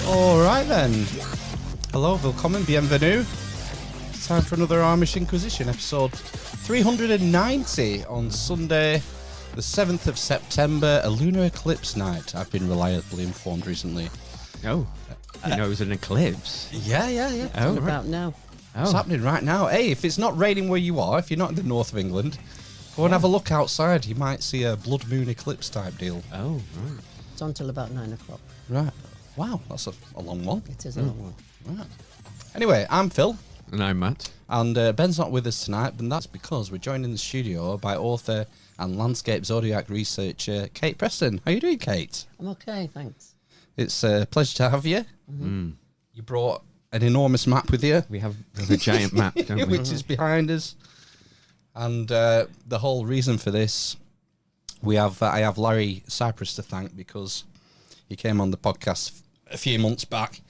Alright then. Hello, willkommen, bienvenue. It's time for another Amish Inquisition, episode 390 on Sunday, the 7th of September, a lunar eclipse night. I've been reliably informed recently. Oh, I didn't know it was an eclipse. Yeah. Oh, About now. It's happening right now. Hey, if it's not raining where you are, if you're not in the north of England, go and have a look outside. You might see a blood moon eclipse type deal. Oh, right. It's on till about 9 o'clock. Right. Wow, that's a long one. It is a long one. Right. Anyway, I'm Phil. And I'm Matt. And Ben's not with us tonight, but that's because we're joined in the studio by author and landscape zodiac researcher Kate Preston. How you doing, Kate? I'm okay, thanks. It's a pleasure to have you. Mm. You brought an enormous map with you. We have a giant map, don't we? Which is behind us. And the whole reason for this, I have Larry Cypress to thank because he came on the podcast a few months back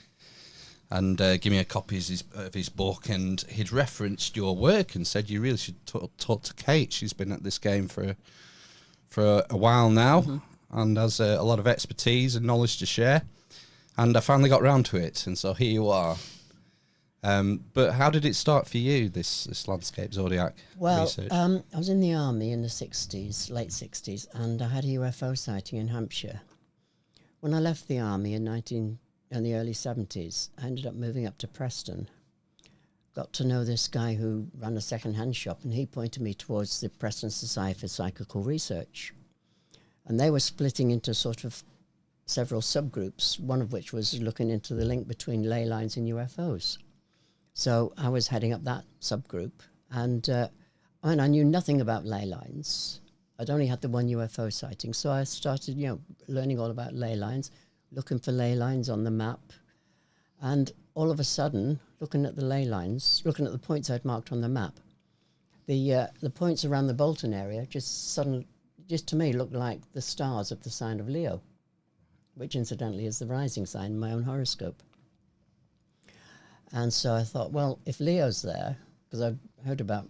and gave me a copy of his book, and he'd referenced your work and said you really should talk to Kate. She's been at this game for a while now and has a lot of expertise and knowledge to share. And I finally got round to it, and so here you are. But how did it start for you, this landscape zodiac research? I was in the army in the 60s, late 60s, and I had a UFO sighting in Hampshire. When I left the army in the early 70s, I ended up moving up to Preston. Got to know this guy who ran a second-hand shop, and he pointed me towards the Preston Society for Psychical Research. And they were splitting into sort of several subgroups, one of which was looking into the link between ley lines and UFOs. So I was heading up that subgroup, and I knew nothing about ley lines. I'd only had the one UFO sighting, so I started, learning all about ley lines, looking for ley lines on the map, and all of a sudden, looking at the ley lines, looking at the points I'd marked on the map, the points around the Bolton area just to me looked like the stars of the sign of Leo, which incidentally is the rising sign in my own horoscope. And so I thought, well, if Leo's there, because I'd heard about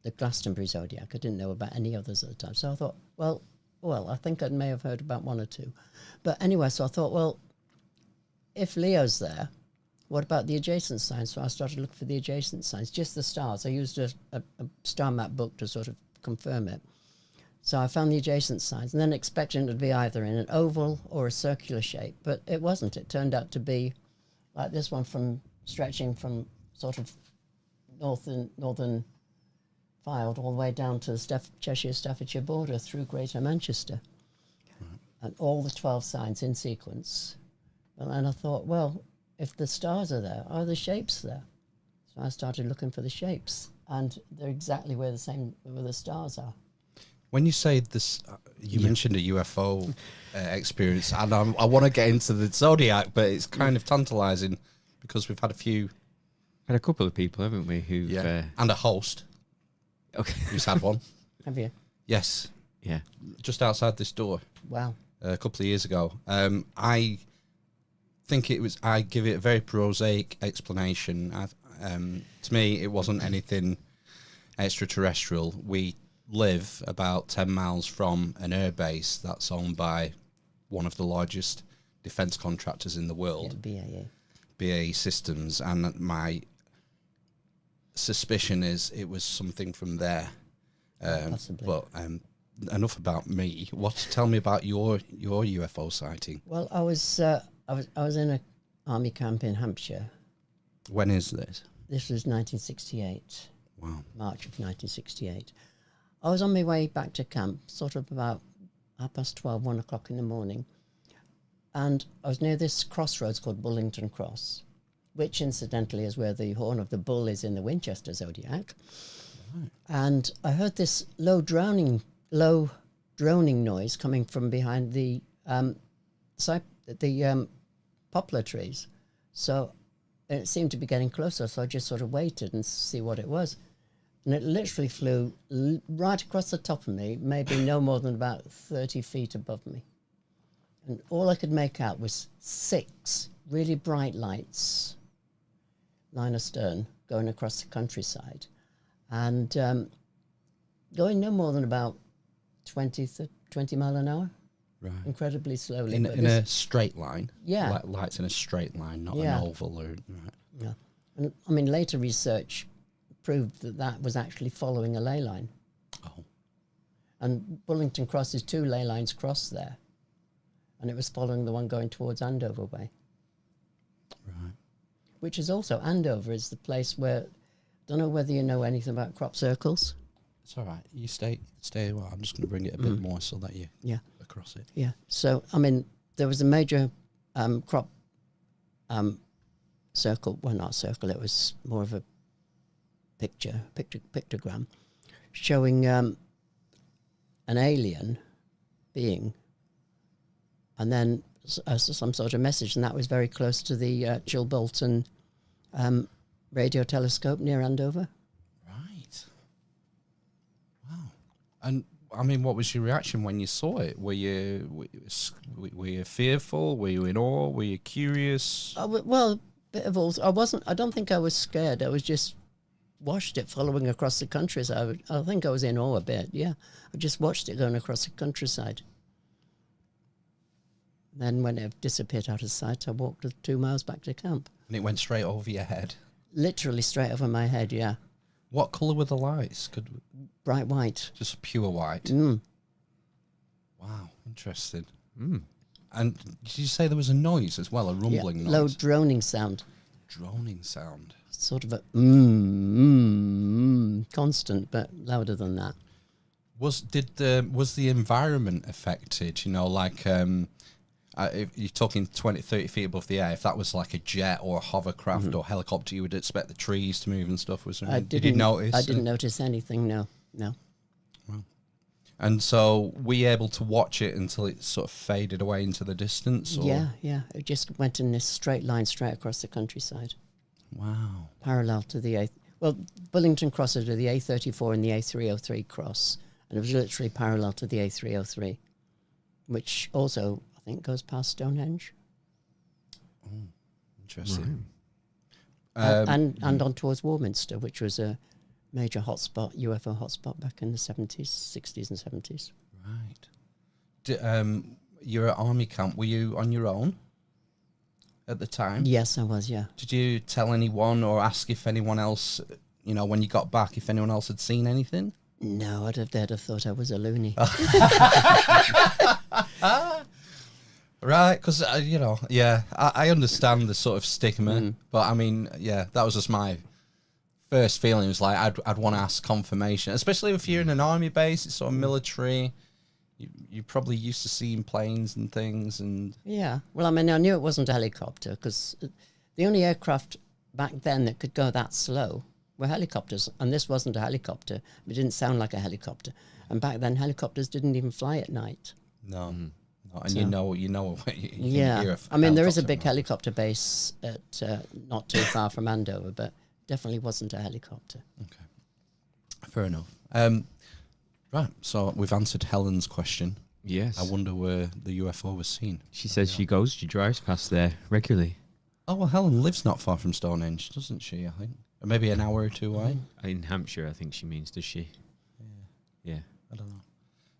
the Glastonbury Zodiac, I didn't know about any others at the time. So I thought, well, I think I may have heard about one or two. But anyway, so I thought, well, if Leo's there, what about the adjacent signs? So I started looking for the adjacent signs, just the stars. I used a star map book to sort of confirm it. So I found the adjacent signs, and then expecting it to be either in an oval or a circular shape, but it wasn't. It turned out to be like this one, stretching from sort of northern Fylde all the way down to the Cheshire, Staffordshire border through Greater Manchester. Right. And all the 12 signs in sequence. And I thought, well, if the stars are there, are the shapes there? So I started looking for the shapes, and they're exactly where the stars are. When you say this, you mentioned a UFO experience, and I want to get into the zodiac, but it's kind of tantalising because we've had a couple of people, haven't we? And a host. Okay. Who's had one. Have you? Yes. Yeah. Just outside this door. Wow. A couple of years ago. I think I give it a very prosaic explanation. To me, it wasn't anything extraterrestrial. We live about 10 miles from an airbase that's owned by one of the largest defence contractors in the world. Yeah, BAE Systems, and my suspicion is it was something from there. Possibly. But enough about me. Tell me about your UFO sighting. Well, I was in an army camp in Hampshire. When is this? This was 1968. Wow. March of 1968. I was on my way back to camp, sort of about 12:30, 1 o'clock in the morning, and I was near this crossroads called Bullington Cross, which incidentally is where the horn of the bull is in the Winchester Zodiac. Right. And I heard this low droning noise coming from behind the poplar trees. So it seemed to be getting closer, so I just sort of waited and see what it was. And it literally flew right across the top of me, maybe no more than about 30 feet above me. And all I could make out was 6 really bright lights, line astern, going across the countryside. And going no more than about 20 mile an hour. Right. incredibly slowly. In, but in a straight line? Yeah. Lights in a straight line, not Yeah. an oval. Or, right. Yeah. And I mean, later research proved that that was actually following a ley line. Oh. And Bullington Cross's 2 ley lines crossed there. And it was following the one going towards Andover way. Right. Which is also, Andover is the place where, don't know whether you know anything about crop circles. It's all right. You stay well. I'm just going to bring it a bit more so that you across it. Yeah. So, I mean, there was a major crop circle. Well, not circle. It was more of a pictogram showing an alien being, and then some sort of message, and that was very close to the Chilbolton radio telescope near Andover. Right. Wow. And I mean, what was your reaction when you saw it? Were you fearful? Were you in awe? Were you curious? Well, a bit of all. I don't think I was scared. I was just watched it following across the countryside. I think I was in awe a bit. Yeah, I just watched it going across the countryside. Then when it disappeared out of sight, I walked 2 miles back to camp. And it went straight over your head? Literally straight over my head, yeah. What colour were the lights? Bright white. Just pure white? Mm. Wow, interesting. And did you say there was a noise as well, a rumbling noise? Low droning sound. Droning sound. Sort of a constant, but louder than that. Was the environment affected? You know, like if you're talking 20, 30 feet above the air, if that was like a jet or a hovercraft or helicopter, you would expect the trees to move and stuff. Did you notice? I didn't notice anything. No. Wow. And so were you able to watch it until it sort of faded away into the distance? Or? Yeah. It just went in this straight line straight across the countryside. Wow. Parallel to the Bullington crosses to the A34 and the A303 cross, and it was literally parallel to the A303, which also, I think, goes past Stonehenge. Oh, interesting. Right. And on towards Warminster, which was a major hotspot, UFO hotspot back in the 60s and 70s. Right. You're at army camp. Were you on your own at the time? Yes, I was, yeah. Did you tell anyone or ask if anyone else, you know, when you got back, if anyone else had seen anything? No, they'd have thought I was a loony. Right, because, I understand the sort of stigma, but I mean, that was just my first feeling. It was like, I'd want to ask confirmation, especially if you're in an army base, it's sort of military. You're probably used to seeing planes and things. And yeah, well, I mean, I knew it wasn't a helicopter because the only aircraft back then that could go that slow were helicopters, and this wasn't a helicopter. It didn't sound like a helicopter, and back then helicopters didn't even fly at night. No. And So- you know, you Yeah, hear I mean, there is a big noise. helicopter base at not too far from Andover, but definitely wasn't a helicopter. Okay, fair enough. Right, so we've answered Helen's question. Yes. I wonder where the UFO was seen. She says she drives past there regularly. Oh, well, Helen lives not far from Stonehenge, doesn't she, I think? Or maybe an hour or two away. In Hampshire, I think she means, does she? Yeah. I don't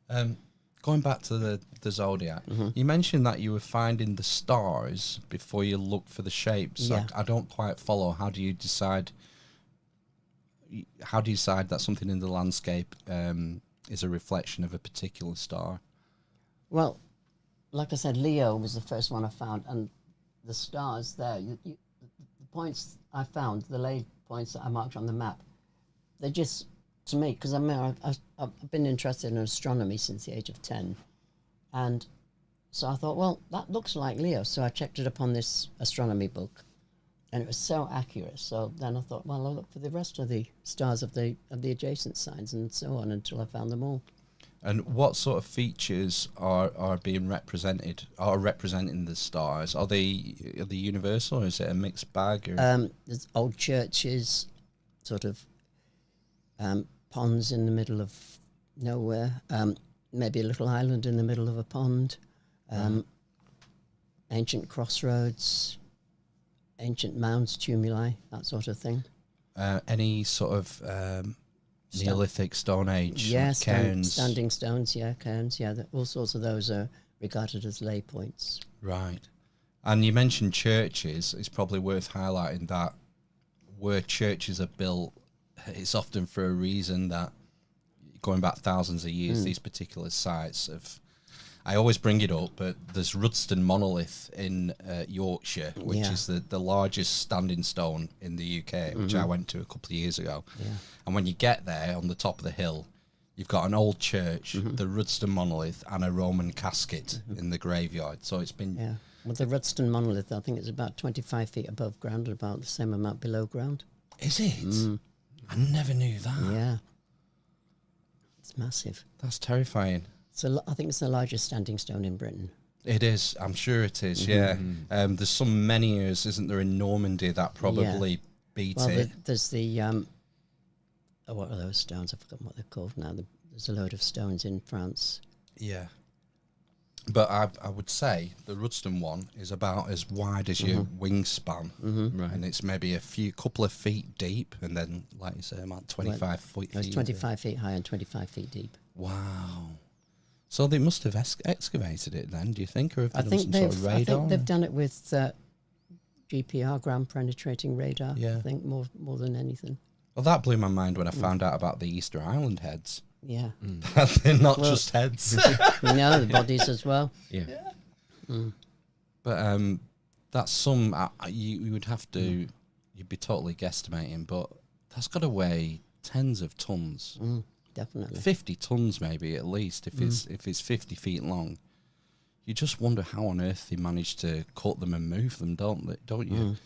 know. Going back to the Zodiac, you mentioned that you were finding the stars before you looked for the shapes. So Yeah. I don't quite follow. How do you decide that something in the landscape is a reflection of a particular star? Well, like I said, Leo was the first one I found, and the stars there, the points I found, the laid points that I marked on the map, they just, to me, because I mean, I've been interested in astronomy since the age of 10, and so I thought, well, that looks like Leo, so I checked it up on this astronomy book, and it was so accurate. So then I thought, well, I'll look for the rest of the stars of the adjacent signs, and so on until I found them all. And what sort of features are being represented, are representing the stars? Are they universal, or is it a mixed bag? Or? There's old churches, sort of ponds in the middle of nowhere, maybe a little island in the middle of a pond, ancient crossroads, ancient mounds, tumuli, that sort of thing. Any sort of Neolithic, Stone Age, Yeah, cairns? standing stones, cairns, all sorts of those are regarded as lay points. Right. And you mentioned churches. It's probably worth highlighting that where churches are built, it's often for a reason that, going back thousands of years, these particular sites of... I always bring it up, but there's Rudston Monolith in Yorkshire, which is the largest standing stone in the UK, which I went to a couple of years ago. Yeah. And when you get there, on the top of the hill, you've got an old church, the Rudston Monolith, and a Roman casket in the graveyard. So it's been... Yeah. Well, the Rudston Monolith, I think it's about 25 feet above ground and about the same amount below ground. Is it? I never knew that. Yeah. It's massive. That's terrifying. So I think it's the largest standing stone in Britain. It is. I'm sure it is, yeah. There's some menhirs, isn't there, in Normandy that probably beat it. There's the... what are those stones? I've forgotten what they're called now. There's a load of stones in France. Yeah. But I would say the Rudston one is about as wide as your wingspan. Right. And it's maybe couple of feet deep, and then, like you say, about 25 feet. It's 25 feet high and 25 feet deep. Wow. So they must have excavated it then, do you think? Or have they done some sort of radar? I think they've done it with GPR, ground penetrating radar, I think, more than anything. Well, that blew my mind when I found out about the Easter Island heads. Yeah. They're not just heads. No, the bodies as well. Yeah. But that's some... you would have to... You'd be totally guesstimating, but that's got to weigh tens of tons. Definitely. 50 tons maybe, at least, if it's 50 feet long. You just wonder how on earth they managed to cut them and move them, don't you?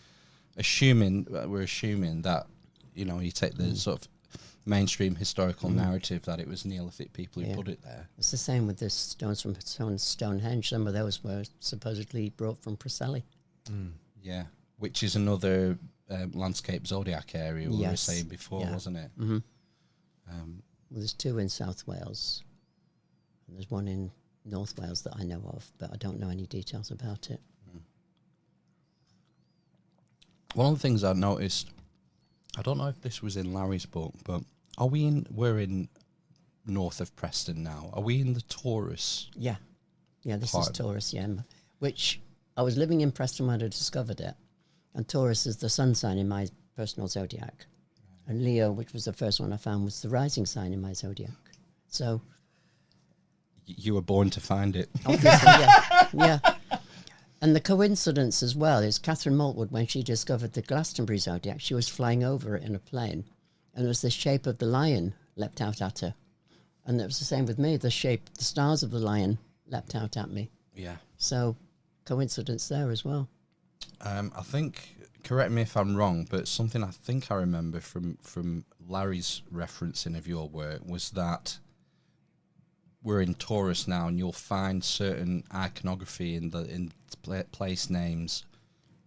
We're assuming that, you take the sort of mainstream historical narrative that it was Neolithic people who put it there. It's the same with the stones from Stonehenge. Some of those were supposedly brought from Preseli. Yeah, which is another landscape zodiac area we were saying before, wasn't it? Well, there's two in South Wales, and there's one in North Wales that I know of, but I don't know any details about it. One of the things I noticed, I don't know if this was in Larry's book, but we're in north of Preston now. Are we in the Taurus? Yeah, this is Taurus, which I was living in Preston when I discovered it, and Taurus is the sun sign in my personal zodiac. And Leo, which was the first one I found, was the rising sign in my zodiac. So... You were born to find it. Obviously, yeah. And the coincidence as well is Kathryn Maltwood, when she discovered the Glastonbury zodiac, she was flying over it in a plane, and it was the shape of the lion leapt out at her. And it was the same with me. The stars of the lion leapt out at me. Yeah. So, coincidence there as well. I think... Correct me if I'm wrong, but something I think I remember from Larry's referencing of your work was that we're in Taurus now, and you'll find certain iconography in place names.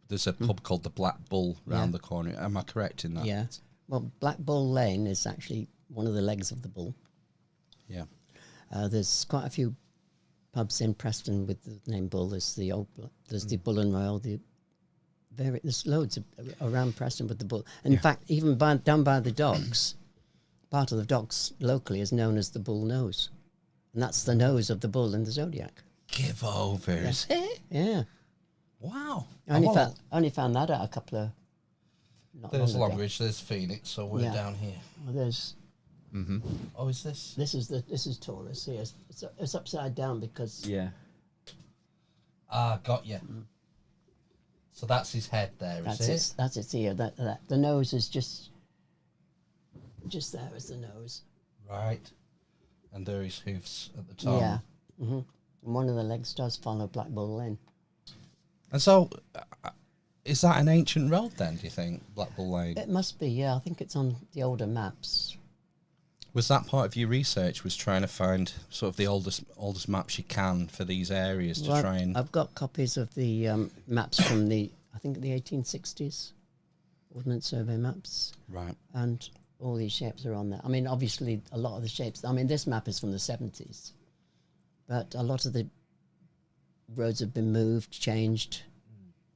There's a pub called the Black Bull round the corner. Am I correct in that? Yeah. Well, Black Bull Lane is actually one of the legs of the bull. Yeah. There's quite a few pubs in Preston with the name Bull. There's the the Bull and Royal, there's loads around Preston with the bull. In fact, even down by the docks, part of the docks locally is known as the Bull Nose. And that's the nose of the bull in the zodiac. Give over, is it? Yeah. Wow. I only found that out a couple of... There's Longridge, there's Phoenix, so we're down here. Well, there's... Oh, is this? This is Taurus here. It's upside down because... Yeah. Ah, got you. So that's his head there, is it? That's its ear. The nose is just there is the nose. Right. And there are his hoofs at the top. Yeah. And one of the legs does follow Black Bull Lane. And so, is that an ancient road then, do you think, Black Bull Lane? It must be, yeah. I think it's on the older maps. Was that part of your research, was trying to find sort of the oldest maps you can for these areas to try and... I've got copies of the maps from the 1860s, Ordnance Survey maps. Right. And all these shapes are on there. I mean, obviously, a lot of the shapes... I mean, this map is from the 70s. But a lot of the roads have been moved, changed.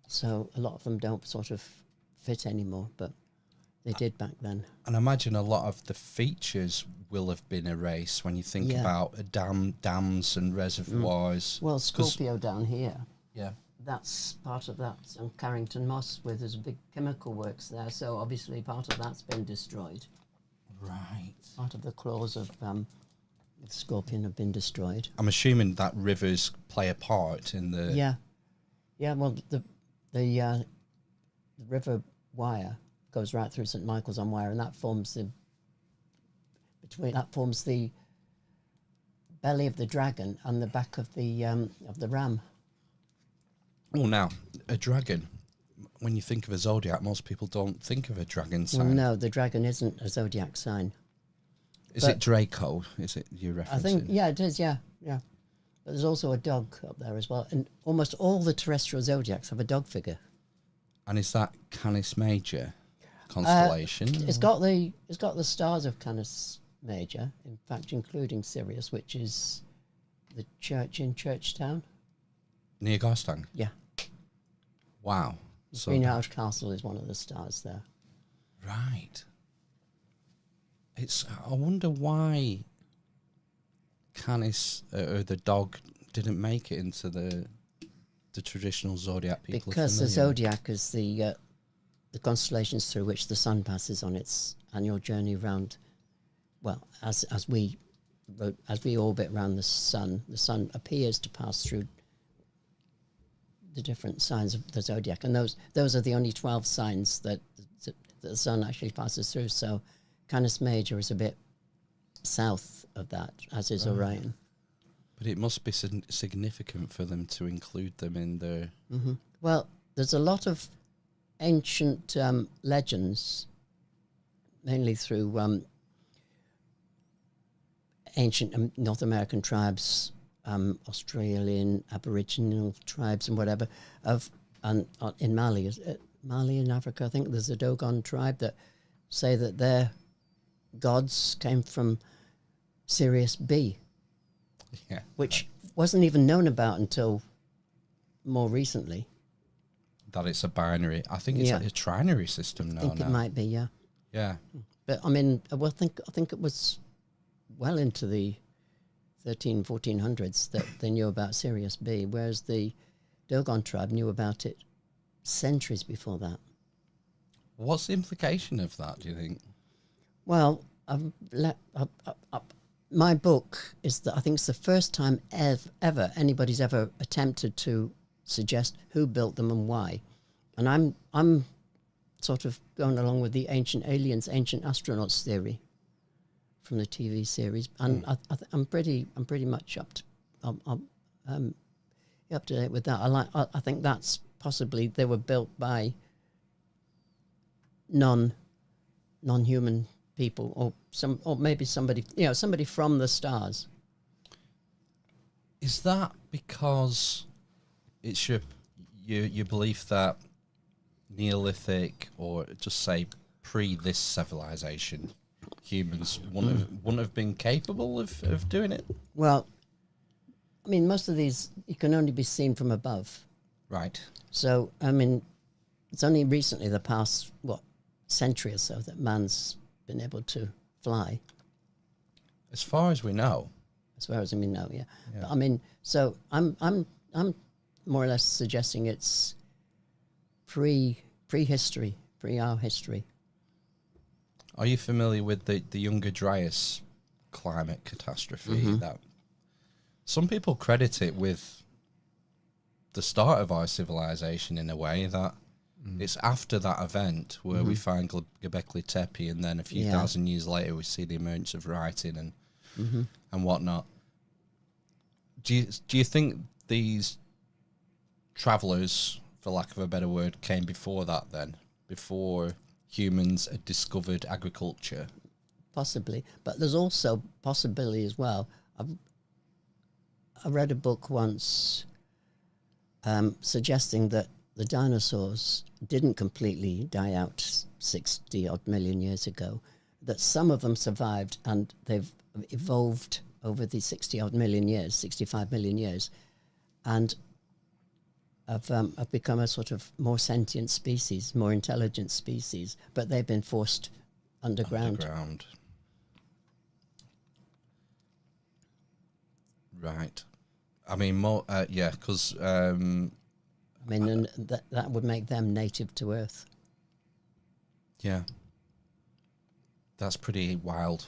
So a lot of them don't sort of fit anymore. But They did back then. And I imagine a lot of the features will have been erased when you think about dams and reservoirs. Well, Scorpio down here, Yeah. that's part of that. And Carrington Moss, where there's a big chemical works there, so obviously part of that's been destroyed. Right. Part of the claws of Scorpion have been destroyed. I'm assuming that rivers play a part in the... Yeah, well, the river Wyre goes right through St Michael's on Wyre, and that forms the belly of the dragon and the back of the ram. Oh, now, a dragon. When you think of a zodiac, most people don't think of a dragon sign. Well, no, the dragon isn't a zodiac sign. Is it Draco? Is it you're referencing? I think, yeah, it is, yeah. But there's also a dog up there as well. And almost all the terrestrial zodiacs have a dog figure. And is that Canis Major constellation? It's got the stars of Canis Major, in fact, including Sirius, which is the church in Churchtown. Near Garstang? Yeah. Wow. So Greenhouse Castle is one of the stars there. Right. I wonder why Canis or the dog didn't make it into the traditional zodiac people. Because the zodiac is the constellations through which the sun passes on its annual journey around. Well, as we orbit around the sun appears to pass through the different signs of the zodiac, and those are the only 12 signs that the sun actually passes through. So Canis Major is a bit south of that, as is Orion. But it must be significant for them to include them in their... Mm-hmm. Well, there's a lot of ancient legends, mainly through ancient North American tribes, Australian Aboriginal tribes and whatever, in Mali, Mali in Africa, I think there's a Dogon tribe that say that their gods came from Sirius B, which wasn't even known about until more recently. That it's a binary. I think it's like a trinary system now. I think it might be, yeah. Yeah. But I mean, I think it was well into the 1400s that they knew about Sirius B, whereas the Dogon tribe knew about it centuries before that. What's the implication of that, do you think? Well, my book is that I think it's the first time ever anybody's ever attempted to suggest who built them and why. And I'm sort of going along with the ancient aliens, ancient astronauts theory from the TV series, and I'm pretty much up to date with that. I think that's possibly they were built by non-human people, or maybe somebody from the stars. Is that because it's your belief that Neolithic, or just say pre this civilization, humans wouldn't have been capable of doing it? Well, I mean, most of these you can only be seen from above. Right. So, I mean, it's only recently, the past century or so, that man's been able to fly. As far as we know. As far as we know, yeah. But, I mean, so I'm more or less suggesting it's prehistory, pre-our history. Are you familiar with the Younger Dryas climate catastrophe? That some people credit it with the start of our civilization in a way, that it's after that event where we find Göbekli Tepe, and then a few thousand years later we see the emergence of writing and whatnot. Do you think these travellers, for lack of a better word, came before that then? Before humans had discovered agriculture? Possibly. But there's also possibility as well. I read a book once suggesting that the dinosaurs didn't completely die out 60 odd million years ago, that some of them survived and they've evolved over the 60 odd million years, 65 million years. And have become a sort of more sentient species, more intelligent species, but they've been forced underground. Right. I mean, more. Yeah, because. I mean, and that would make them native to Earth. Yeah. That's pretty wild.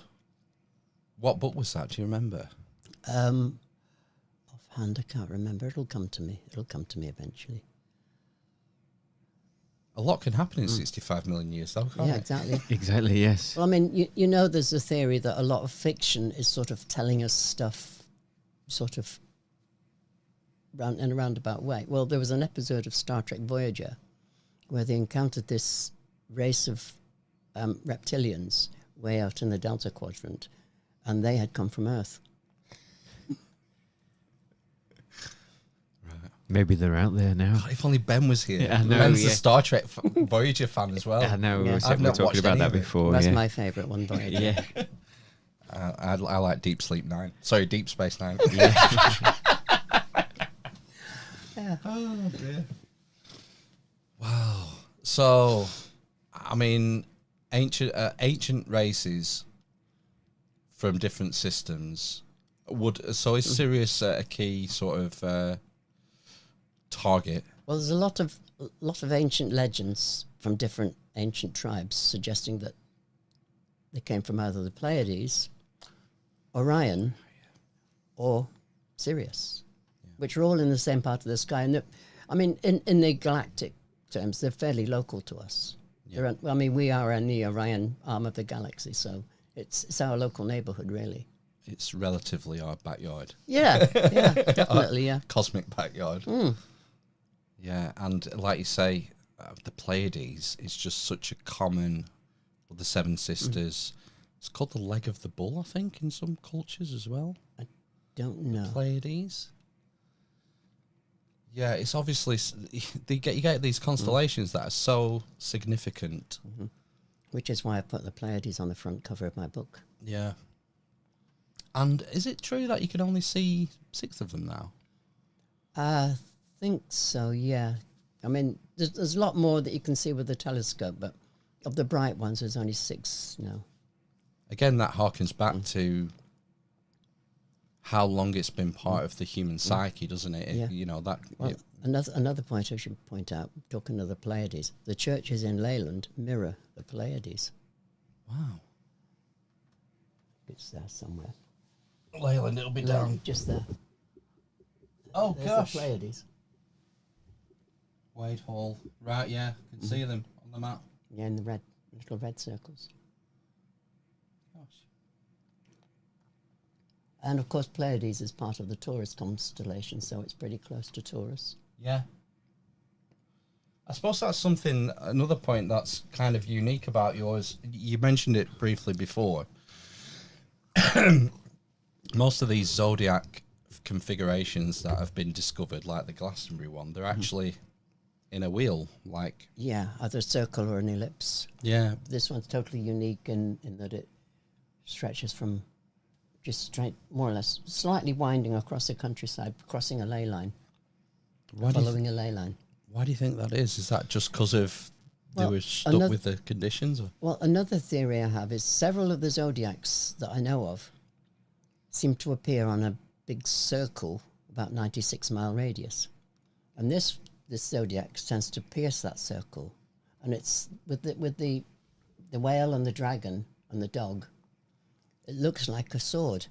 What book was that? Do you remember? Offhand, I can't remember. It'll come to me. It'll come to me eventually. A lot can happen in 65 million years, though, can't Yeah, it? exactly. Exactly, yes. Well, I mean, you know, there's a theory that a lot of fiction is sort of telling us stuff sort of in a roundabout way. Well, there was an episode of Star Trek Voyager where they encountered this race of reptilians way out in the Delta Quadrant, and they had come from Earth. Maybe they're out there now. God, if only Ben was here. Yeah, I know, Ben's yeah. a Star Trek Voyager fan as well. I know, Yeah. I've we were not talking watched about any that of it. before. That's yeah. my favourite one, Voyager. Yeah. I like Deep Space Nine. Yeah. Yeah. Oh, dear. Wow. So, I mean, ancient races from different systems so is Sirius a key sort of target? Well, there's a lot of ancient legends from different ancient tribes suggesting that they came from either the Pleiades, Orion, or Sirius, which are all in the same part of the sky. And I mean, in the galactic terms, they're fairly local to us. Yeah. I mean, we are in the Orion arm of the galaxy, so it's our local neighborhood, really. It's relatively our backyard. Yeah, yeah, definitely, yeah. Cosmic backyard. Mm. Yeah, and like you say, the Pleiades is just such a common, the Seven Sisters. It's called the leg of the bull, I think, in some cultures as well. Don't know. Pleiades. Yeah, it's obviously you get these constellations that are so significant. Mm-hmm. Which is why I put the Pleiades on the front cover of my book. Yeah. And is it true that you can only see 6 of them now? I think so, yeah. I mean, there's a lot more that you can see with the telescope, but of the bright ones, there's only 6 now. Again, that harkens back to how long it's been part of the human psyche, doesn't it? Yeah. You know, that... Well, another point I should point out, talking of the Pleiades, the churches in Leyland mirror the Pleiades. Wow. It's there somewhere. Leyland, it'll be Leyland, just there. Oh, There's gosh. the Pleiades. Wade Hall. Right, yeah. Can see them on the map. Yeah, in the little red circles. Gosh. And of course, Pleiades is part of the Taurus constellation, so it's pretty close to Taurus. Yeah. I suppose that's another point that's kind of unique about yours. You mentioned it briefly before. Most of these zodiac configurations that have been discovered, like the Glastonbury one, they're actually in a wheel, like... Yeah, either a circle or an ellipse. Yeah. This one's totally unique in that it stretches from just straight, more or less, slightly winding across the countryside, crossing a ley line, following a ley line. Why do you think that is? Is that just because of they were stuck with the conditions? Or? Well, another theory I have is several of the zodiacs that I know of seem to appear on a big circle about 96-mile radius. And this zodiac tends to pierce that circle. And it's with the whale and the dragon and the dog, it looks like a sword.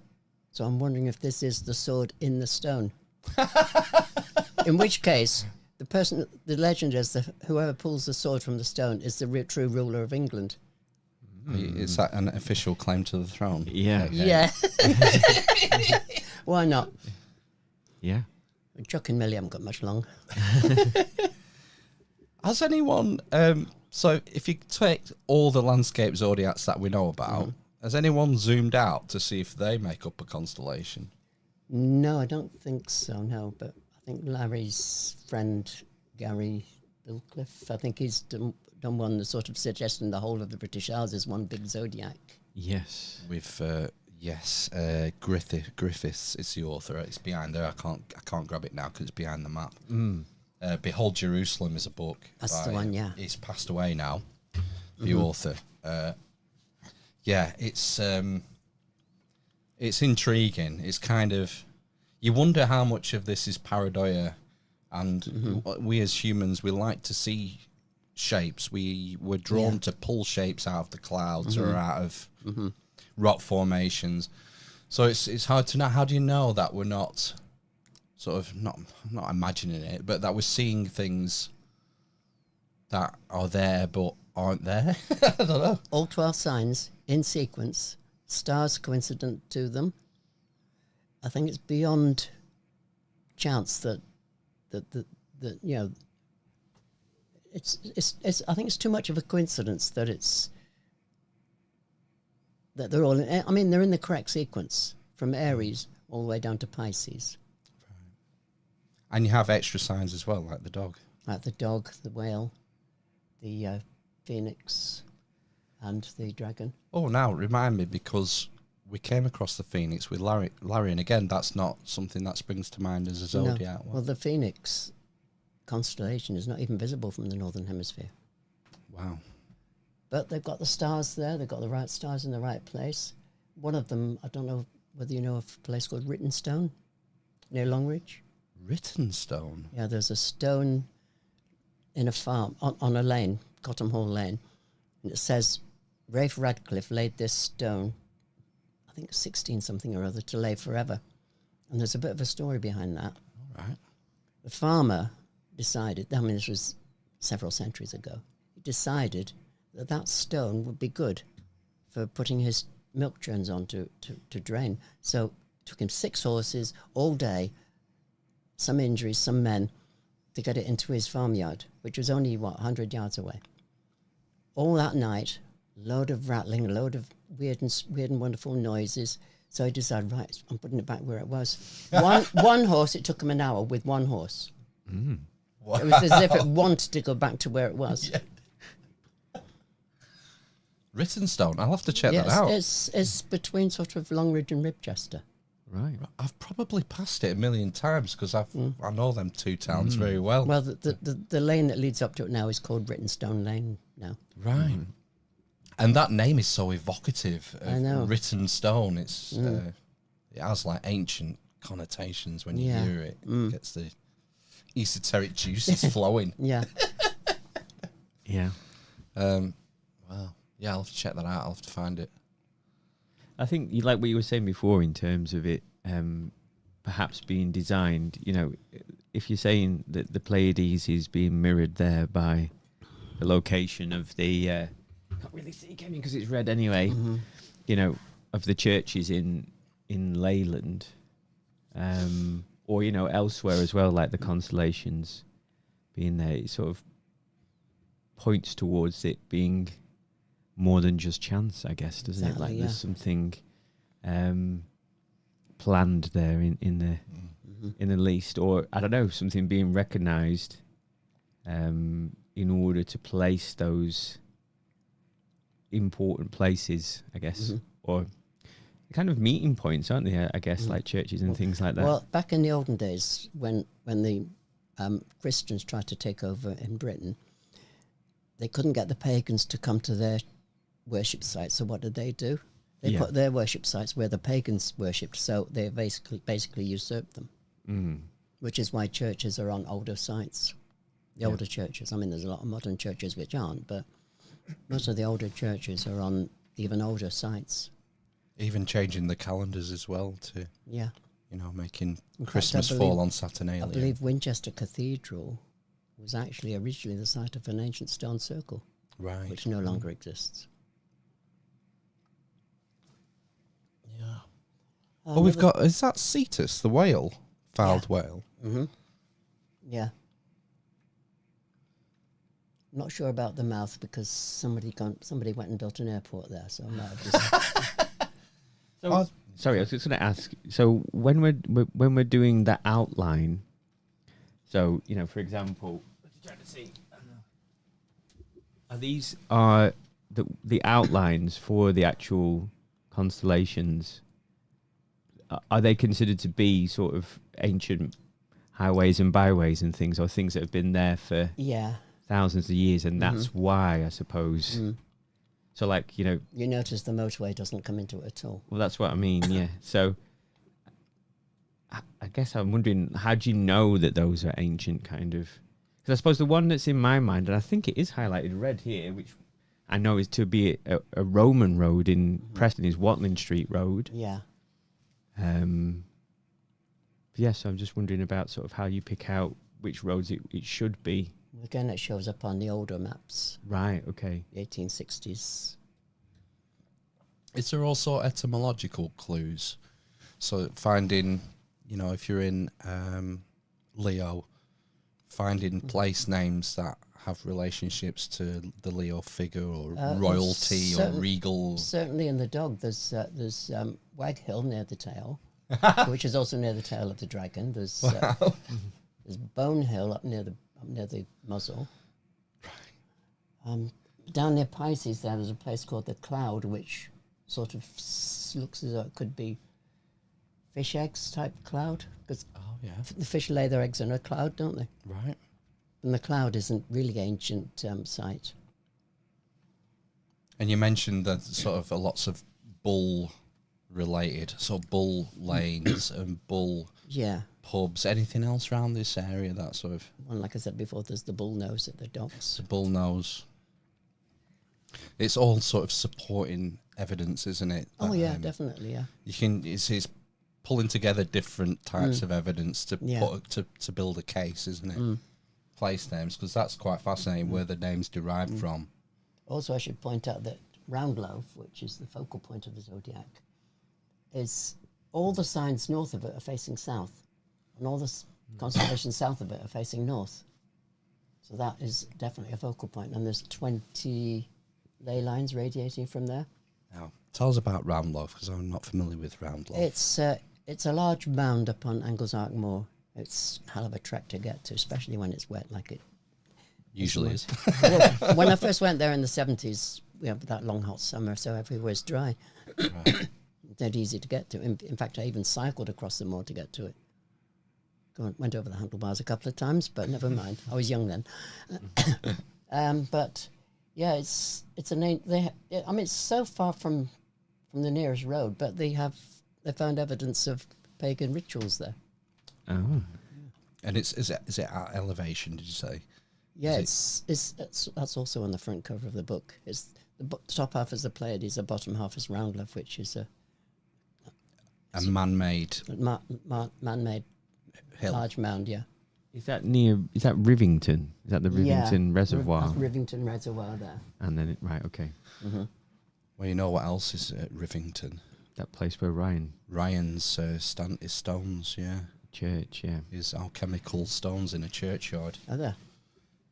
So I'm wondering if this is the sword in the stone. In which case, the legend is that whoever pulls the sword from the stone is the true ruler of England. Is that an official claim to the throne? Yeah. Okay. Yeah. Why not? Yeah. Chuck and Millie haven't got much long. Has anyone... so if you take all the landscape zodiacs that we know about, has anyone zoomed out to see if they make up a constellation? No, I don't think so, no. But I think Larry's friend, Gary Bilcliffe, I think he's done one that's sort of suggesting the whole of the British Isles is one big zodiac. Yes. With Griffiths is the author. It's behind there. I can't grab it now because it's behind the map. Behold Jerusalem is a book. That's the one, yeah. He's passed away now, the author. Yeah, it's intriguing. It's kind of, you wonder how much of this is paranoia, and we as humans, we like to see shapes. We're drawn to pull shapes out of the clouds or out of rock formations. So it's hard to know. How do you know that we're not sort of not imagining it, but that we're seeing things that are there but aren't there? I don't know. All 12 signs in sequence, stars coincident to them. I think it's beyond chance that you know, it's I think it's too much of a coincidence that they're all in, I mean, they're in the correct sequence from Aries all the way down to Pisces. Right. And you have extra signs as well, like the dog. Like the dog, the whale, the phoenix, and the dragon. Oh, now remind me, because we came across the phoenix with Larry, and again, that's not something that springs to mind as a zodiac. No. Well, the phoenix constellation is not even visible from the northern hemisphere. Wow. But they've got the stars there. They've got the right stars in the right place. One of them, I don't know whether you know of a place called Rittenstone near Longridge. Rittenstone? Yeah, there's a stone in a farm, on a lane, Cotton Hall Lane. And it says, Rafe Radcliffe laid this stone, I think 16 something or other, to lay forever. And there's a bit of a story behind that. All right. The farmer decided, I mean, this was several centuries ago, he decided that stone would be good for putting his milk churns on to drain. So it took him 6 horses all day, some injuries, some men, to get it into his farmyard, which was only, 100 yards away. All that night, load of rattling, a load of weird and wonderful noises. So he decided, right, I'm putting it back where it was. One horse, it took him an hour with one horse. Mm. Wow. It was as if it wanted to go back to where it was. Yeah. Rittenstone, I'll have to check that out. It's between sort of Longridge and Ribchester. Right. I've probably passed it a million times because I know them two towns very well. Well, the lane that leads up to it now is called Rittenstone Lane now. Right. And that name is so evocative. I know. Rittenstone. It's it has like ancient connotations when you hear it. It gets the esoteric juices flowing. Yeah. Yeah. Wow. Yeah, I'll have to check that out. I'll have to find it. I think you like what you were saying before in terms of it perhaps being designed, you know, if you're saying that the Pleiades is being mirrored there by the location of the, can't really see Kevin because it's red anyway, you know, of the churches in Leyland, or, you know, elsewhere as well, like the constellations being there, it sort of points towards it being more than just chance, I guess, doesn't it? Like there's something planned there in the least, or I don't know, something being recognised in order to place those important places, I guess, or kind of meeting points, aren't they? I guess like churches and things like that. Well, back in the olden days, when the Christians tried to take over in Britain, they couldn't get the pagans to come to their worship sites. So what did they do? They put their worship sites where the pagans worshipped. So they basically usurped them, which is why churches are on older sites. The older churches. I mean, there's a lot of modern churches which aren't, but most of the older churches are on even older sites. Even changing the calendars as well to, you know, making Christmas fall on Saturnalia. I believe Winchester Cathedral was actually originally the site of an ancient stone circle, right, which no longer exists. Yeah. Well, we've got, is that Cetus, the whale, fouled whale? Mm-hmm. Yeah. I'm not sure about the mouth because somebody went and built an airport there, so I might have just... Sorry, I was just going to ask. So when we're doing the outline, so you know, for example, trying to see, are these the outlines for the actual constellations? Are they considered to be sort of ancient highways and byways and things, or things that have been there for Yeah. thousands of years, and that's why, I suppose. So, like, you notice the motorway doesn't come into it at all. well, that's what I mean, yeah. So, I guess I'm wondering, how do you know that those are ancient, kind of? Because I suppose the one that's in my mind, and I think it is highlighted red here, which I know is to be a Roman road in Preston, is Watling Street Road. Yeah. Yes, I'm just wondering about sort of how you pick out which roads it should be. Again, it shows up on the older maps, Right, okay. the 1860s. Is there also etymological clues? So finding, if you're in Leo, finding place names that have relationships to the Leo figure, or royalty, or regal. Certainly in the dog, there's Wag Hill near the tail, which is also near the tail of the dragon. There's there's Bone Hill up near the muzzle. Down near Pisces, there's a place called the Cloud, which sort of looks as though it could be fish eggs type cloud, because the fish lay their eggs in a cloud, don't they? Right. And the Cloud isn't really ancient site. And you mentioned that sort of lots of bull related, so bull lanes and bull pubs. Anything else around this area that sort of? Well, like I said before, there's the bull nose at the docks. The bull nose. It's all sort of supporting evidence, isn't it? Oh yeah, definitely, yeah. You can. It's pulling together different types of evidence to put to build a case, isn't it? Place names, because that's quite fascinating where the names derived from. Also, I should point out that Round Loaf, which is the focal point of the zodiac, is all the signs north of it are facing south, and all the constellations south of it are facing north. So that is definitely a focal point, and there's 20 ley lines radiating from there. Now, tell us about Round Loaf, because I'm not familiar with Round Loaf. It's a large mound up on Anglesark Moor. It's a hell of a trek to get to, especially when it's wet, like it usually is. Well, when I first went there in the 70s, we had that long hot summer, so everywhere's dry. Right. Dead easy to get to. In fact, I even cycled across the moor to get to it. Went over the handlebars a couple of times, but never mind. I was young then. But yeah, it's a name. It's so far from the nearest road, but they found evidence of pagan rituals there. Oh. And is it at elevation? Did you say? Yeah, that's also on the front cover of the book. It's the top half is the Pleiades, the bottom half is Roundloaf, which is a man-made man-made hill, large mound. Yeah. Is that Rivington? Is that the Rivington Reservoir? That's Rivington Reservoir there. And then right, okay. Mm-hmm. Well, you know what else is at Rivington? That place where Ryan's is stones. Yeah. Church, yeah. Is alchemical stones in a churchyard. Are there?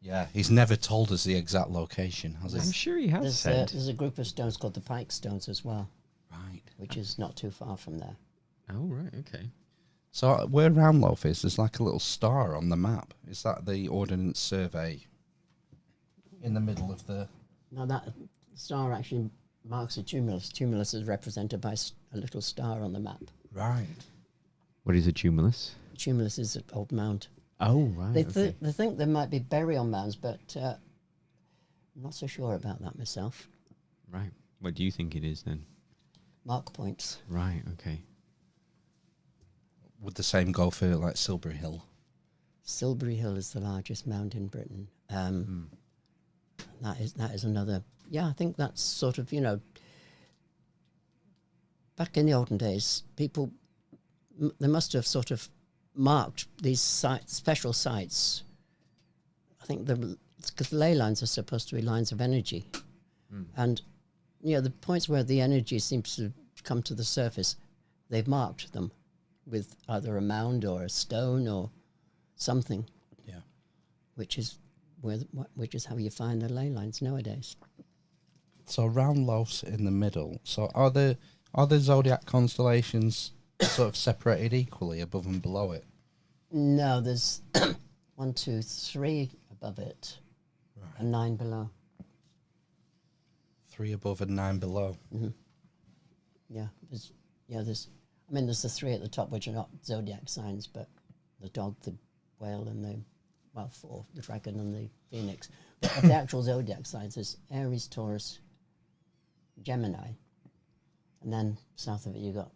Yeah, he's never told us the exact location, has he? I'm sure he has said. There's a group of stones called the Pike Stones as well. Right. Which is not too far from there. Oh, right, okay. So where Roundloaf is, there's like a little star on the map. Is that the Ordnance Survey in the middle of the... No, that star actually marks a tumulus. Tumulus is represented by a little star on the map. Right. What is a tumulus? Tumulus is an old mound. Oh, right. They think there might be burial mounds, but I'm not so sure about that myself. Right. What do you think it is then? Mark points. Right, okay. Would the same go for like Silbury Hill? Silbury Hill is the largest mound in Britain. That is another... Yeah, I think that's sort of, back in the olden days, people... They must have sort of marked these special sites. I think because ley lines are supposed to be lines of energy. And, the points where the energy seems to come to the surface, they've marked them with either a mound or a stone or something. Yeah. Which is how you find the ley lines nowadays. So Roundloaf's in the middle. So are the zodiac constellations sort of separated equally above and below it? No, there's 1, 2, 3 above it, right, and 9 below. 3 above and 9 below. Mm-hmm. Yeah, there's the 3 at the top, which are not zodiac signs, but the dog, the whale and the, well, 4, the dragon and the phoenix. But of the actual zodiac signs, there's Aries, Taurus, Gemini. And then south of it, you got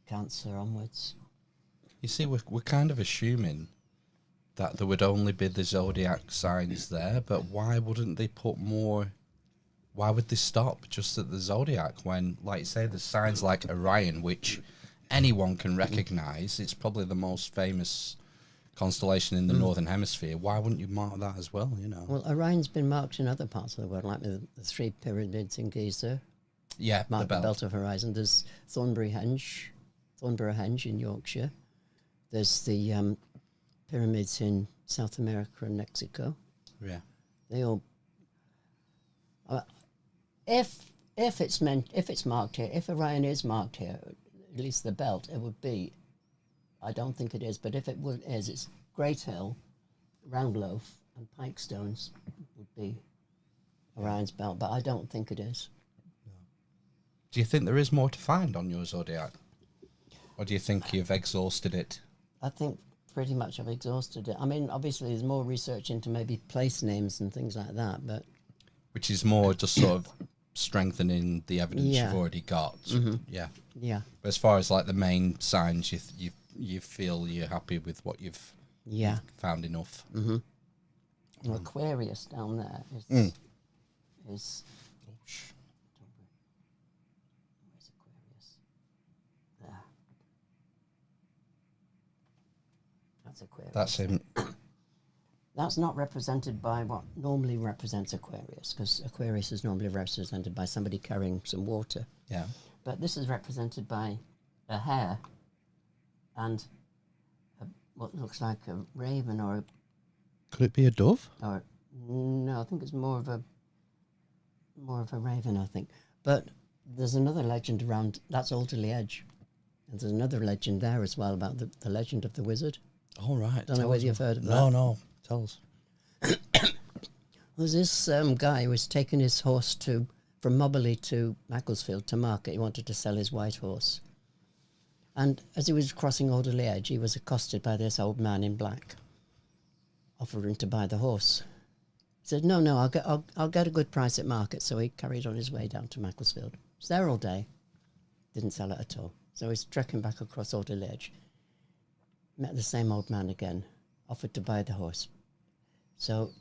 Cancer onwards. You see, we're kind of assuming that there would only be the zodiac signs there, but why wouldn't they put more? Why would they stop just at the zodiac when, like you say, there's signs like Orion, which anyone can recognise? It's probably the most famous constellation in the northern hemisphere. Why wouldn't you mark that as well? You know. Well, Orion's been marked in other parts of the world, like the 3 pyramids in Giza. Yeah, Mark the belt of horizon. There's Thornborough Henge in Yorkshire. There's the pyramids in South America and Mexico. Yeah. They all. If it's marked here, if Orion is marked here, at least the belt, it would be. I don't think it is, but if it is, it's Great Hill, Round Loaf, and Pike Stones would be Orion's belt, but I don't think it is. Do you think there is more to find on your zodiac? Or do you think you've exhausted it? I think pretty much I've exhausted it. I mean, obviously there's more research into maybe place names and things like that, but... Which is more just sort of strengthening the evidence you've already got. Yeah. Yeah. But as far as like the main signs, you feel you're happy with what you've found enough. Well, Aquarius down there is where's Aquarius? There. That's Aquarius. That's him. That's not represented by what normally represents Aquarius, because Aquarius is normally represented by somebody carrying some water. Yeah. But this is represented by a hare and what looks like a raven or Could it be a dove? no, I think it's more of a raven, I think. But there's another legend around, that's Alderley Edge. And there's another legend there as well about the legend of the wizard. All right. Don't know whether you've heard of that. No. Tell us. There's this guy who was taking his horse from Moberley to Macclesfield to market. He wanted to sell his white horse. And as he was crossing Alderley Edge, he was accosted by this old man in black, offering to buy the horse. He said, no, I'll get a good price at market. So he carried on his way down to Macclesfield. Was there all day. Didn't sell it at all. So he's trekking back across Alderley Edge. Met the same old man again, offered to buy the horse. So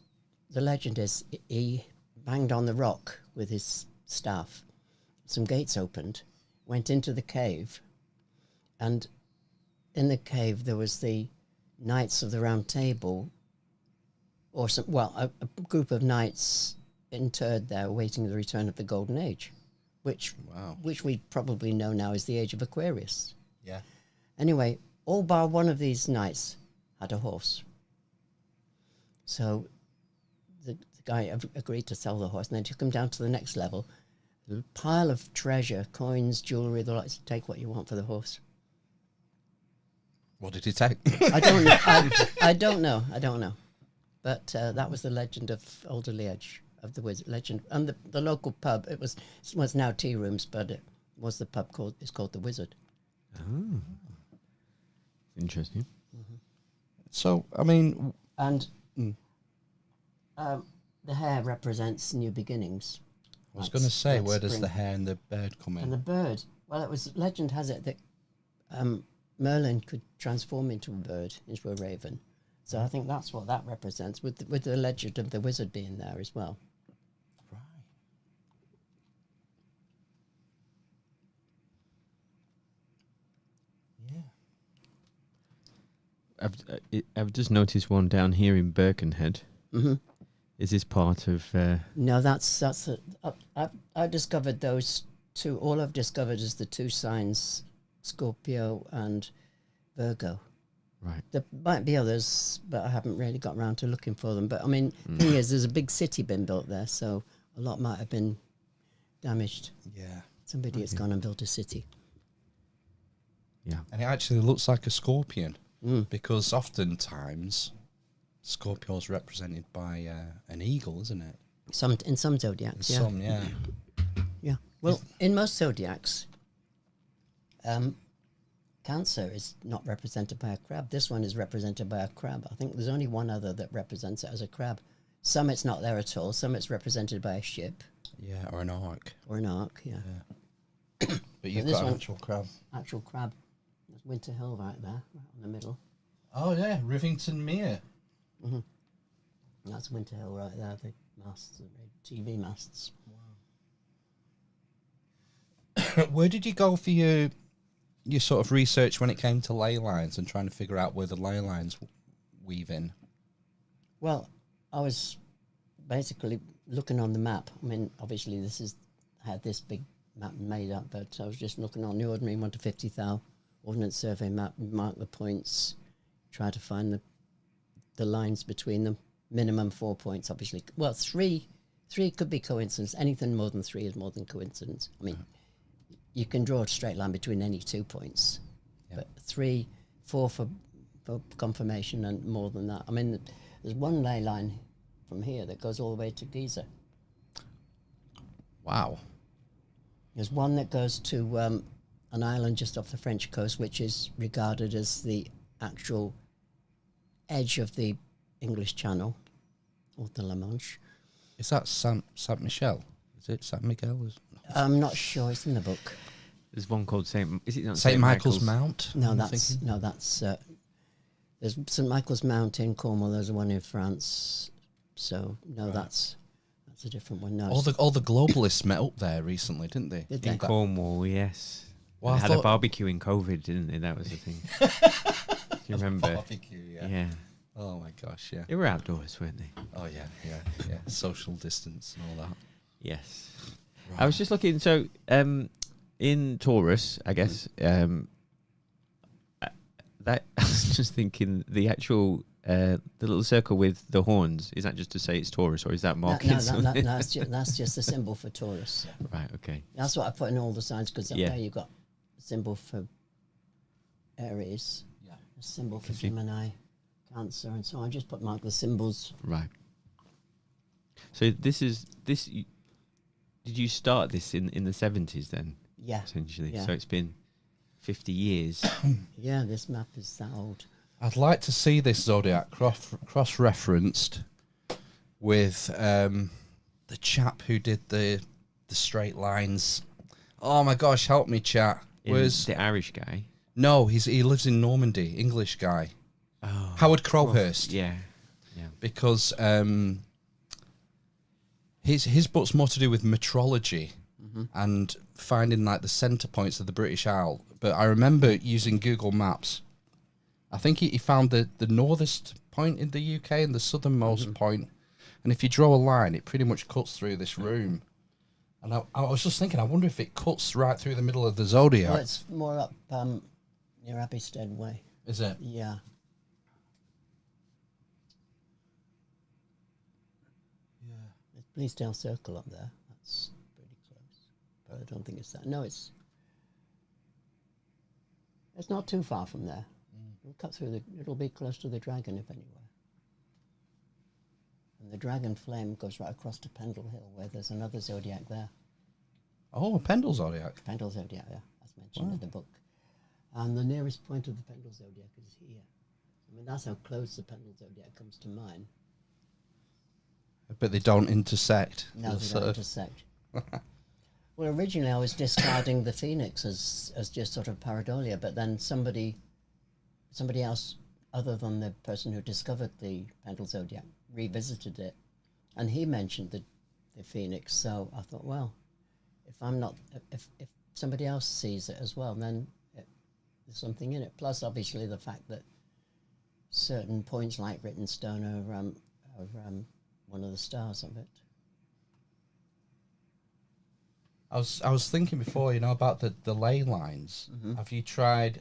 the legend is he banged on the rock with his staff. Some gates opened, went into the cave, and in the cave there was the Knights of the Round Table, or a group of knights interred there awaiting the return of the Golden Age, which we probably know now is the Age of Aquarius. Yeah. Anyway, all bar one of these knights had a horse. So the guy agreed to sell the horse, and then took him down to the next level. A pile of treasure, coins, jewellery, the likes, take what you want for the horse. What did he take? I don't know. I don't know. But that was the legend of Alderley Edge, of the wizard legend. And the local pub, it was now Tea Rooms, but it was the pub called the Wizard. Oh. Interesting. So, I mean... And the hare represents new beginnings. I was going to say, That's where does spring. the hare and the bird come in? And the bird, well, legend has it that Merlin could transform into a bird, into a raven. So I think that's what that represents, with the legend of the wizard being there as well. Right. Yeah. I've just noticed one down here in Birkenhead. Mm-hmm. Is this part of... No, I've discovered those two. All I've discovered is the two signs, Scorpio and Virgo. Right. There might be others, but I haven't really got around to looking for them. But I mean, the thing is, there's a big city been built there, so a lot might have been damaged. Yeah. Somebody has gone and built a city. Yeah. And it actually looks like a scorpion, because oftentimes Scorpio's represented by an eagle, isn't it? In some zodiacs, yeah. Some, yeah. Yeah. Well, in most zodiacs, Cancer is not represented by a crab. This one is represented by a crab. I think there's only one other that represents it as a crab. Some it's not there at all. Some it's represented by a ship. Yeah, or an ark. Or an ark, yeah. But you've this got an one- actual crab. Actual crab. There's Winter Hill right there, right in the middle. Oh, yeah, Rivington Mere. That's Winter Hill right there, the masts, the TV masts. Where did you go for your sort of research when it came to ley lines and trying to figure out where the ley lines weave in? Well, I was basically looking on the map. I mean, obviously I had this big map made up, but I was just looking on the ordinary 1 to 50 thou ordnance survey map, mark the points, try to find the lines between them. Minimum 4 points, obviously. Well, three could be coincidence. Anything more than 3 is more than coincidence. I mean, you can draw a straight line between any 2 points, but 3, 4 for confirmation and more than that. I mean, there's one ley line from here that goes all the way to Giza. Wow. There's one that goes to an island just off the French coast, which is regarded as the actual edge of the English Channel, or the Lamanche. Is that Saint Michel? Is it Saint Miguel? I'm not sure. It's in the book. There's one called Is it not St. Michael's Mount? No, that's there's St. Michael's Mount in Cornwall. There's one in France. So no, Right. that's a different one. No, All the globalists met up there recently, didn't they? Did In they? Cornwall, yes. Well, They I had a thought- barbecue in COVID, didn't they? That was the thing. Do you remember? Barbecue, Yeah. Oh my gosh, yeah. They were outdoors, weren't they? Oh yeah. Social distance and all that. Yes. I was just looking, so in Taurus, I guess, that I was just thinking the actual, the little circle with the horns, is that just to say it's Taurus, or is that marking something? that's just a symbol for Taurus. Right, okay. That's what I put in all the signs, because up Yeah. there you've got a symbol for Aries, Yeah. a symbol for Can see. Gemini, Cancer, and so on. I just mark the symbols. Right. So did you start this in the 70s then, Yeah. essentially? Yeah. So it's been 50 years. Yeah, this map is that old. I'd like to see this zodiac cross-referenced with the chap who did the straight lines. Oh my gosh, help me, chat. Where's The Irish guy. No, he lives in Normandy, English guy. Oh. Howard Crowhurst. Yeah. Yeah. Because his book's more to do with metrology and finding like the centre points of the British Isle. But I remember using Google Maps. I think he found the northernmost point in the UK and the southernmost point. And if you draw a line, it pretty much cuts through this room. And I was just thinking, I wonder if it cuts right through the middle of the zodiac. Well, it's more up near Abbeystead Way. Is it? Yeah. There's Bleasdale Circle up there. That's pretty close. But I don't think it's that. No, it's not too far from there. It'll cut through it'll be close to the dragon, if anywhere. And the dragon flame goes right across to Pendle Hill, where there's another zodiac there. Oh, Pendle zodiac. Pendle Zodiac, yeah, as mentioned in the book. And the nearest point of the Pendle Zodiac is here. I mean, that's how close the Pendle Zodiac comes to mine. But they don't intersect. No, It's they don't intersect. Well, originally I was discarding the Phoenix as just sort of pareidolia, but then somebody else, other than the person who discovered the Pendle Zodiac, revisited it, and he mentioned the Phoenix. So I thought, well, if somebody else sees it as well, then there's something in it. Plus, obviously, the fact that certain points like Rittenstone are one of the stars of it. I was thinking before, about the ley lines. Have you tried?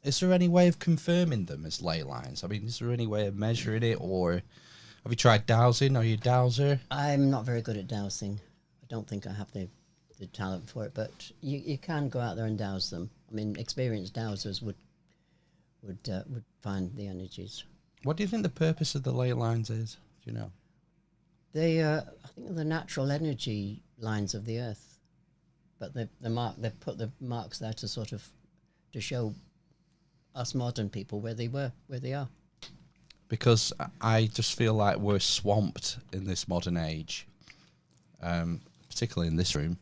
Is there any way of confirming them as ley lines? I mean, is there any way of measuring it, or have you tried dowsing? Are you a dowser? I'm not very good at dowsing. I don't think I have the talent for it, but you can go out there and douse them. I mean, experienced dowsers would find the energies. What do you think the purpose of the ley lines is? Do you know? They, I think, are the natural energy lines of the earth, but they put the marks there to sort of to show us modern people where they are. Because I just feel like we're swamped in this modern age, particularly in this room,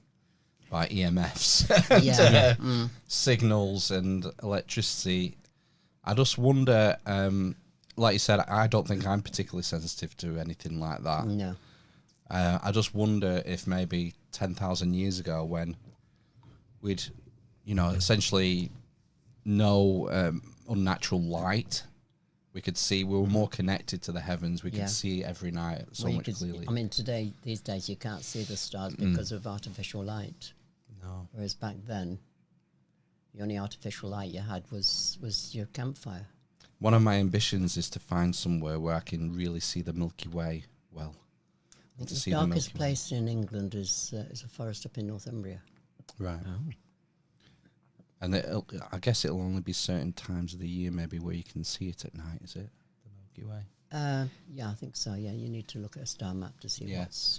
by EMFs, and, signals and electricity. I just wonder, like you said, I don't think I'm particularly sensitive to anything like that. No. I just wonder if maybe 10,000 years ago, when we'd, essentially no unnatural light, we could see, we were more connected to the heavens. We could see every night so much clearly. I mean, these days, you can't see the stars because of artificial light. No. Whereas back then, the only artificial light you had was your campfire. One of my ambitions is to find somewhere where I can really see the Milky Way well. I think the darkest place in England is a forest up in Northumbria. Right. Oh. And I guess it'll only be certain times of the year maybe where you can see it at night, is it? The Milky Way? Yeah, I think so. Yeah, you need to look at a star map to see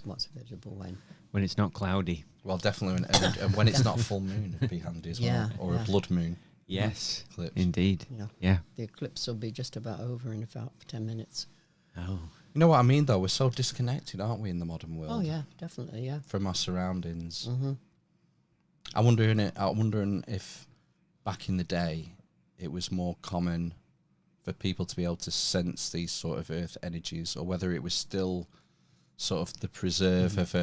what's visible when. When it's not cloudy. Well, definitely. And when it's not full moon, it'd be handy as well. Or a blood moon. Yes, eclipse. Indeed. Yeah. The eclipse will be just about over in about 10 minutes. Oh. You know what I mean, though? We're so disconnected, aren't we, in the modern world? Oh, yeah, definitely, yeah. From our surroundings. Mm-hmm. I'm wondering if back in the day it was more common for people to be able to sense these sort of earth energies, or whether it was still sort of the preserve of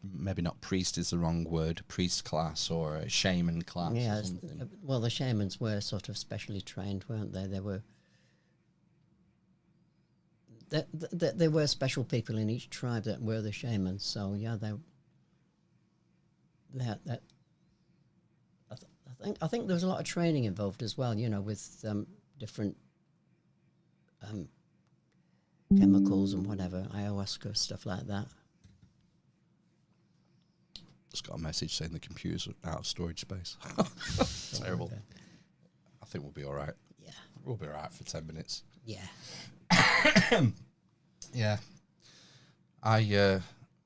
maybe not priest is the wrong word, priest class or a shaman class. Yeah, or something. well, the shamans were sort of specially trained, weren't they? There were special people in each tribe that were the shamans. So yeah, I think there was a lot of training involved as well. With different chemicals and whatever, ayahuasca, stuff like that. Just got a message saying the computer's out of storage space. Terrible. Okay. I think we'll be all right. Yeah. We'll be all right for 10 minutes. Yeah. Yeah.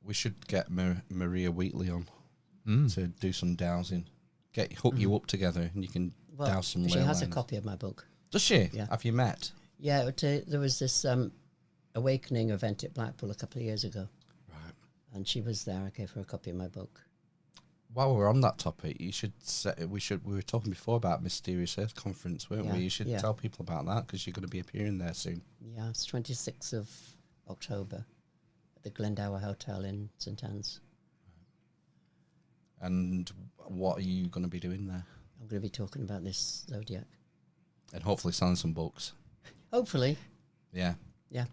We should get Maria Wheatley on to do some dowsing. Hook you up together and you can douse some She ley has lines. a copy of my book. Does she? Yeah. Have you met? Yeah, there was this awakening event at Blackpool a couple of years ago. Right. And she was there. I gave her a copy of my book. While we're on that topic, we were talking before about Mysterious Earth Conference, weren't we? You should tell people about that because you're going to be appearing there soon. Yeah, it's 26th of October at the Glendower Hotel in St Anne's. And what are you going to be doing there? I'm going to be talking about this zodiac. And hopefully selling some books. Hopefully. Yeah. Yeah.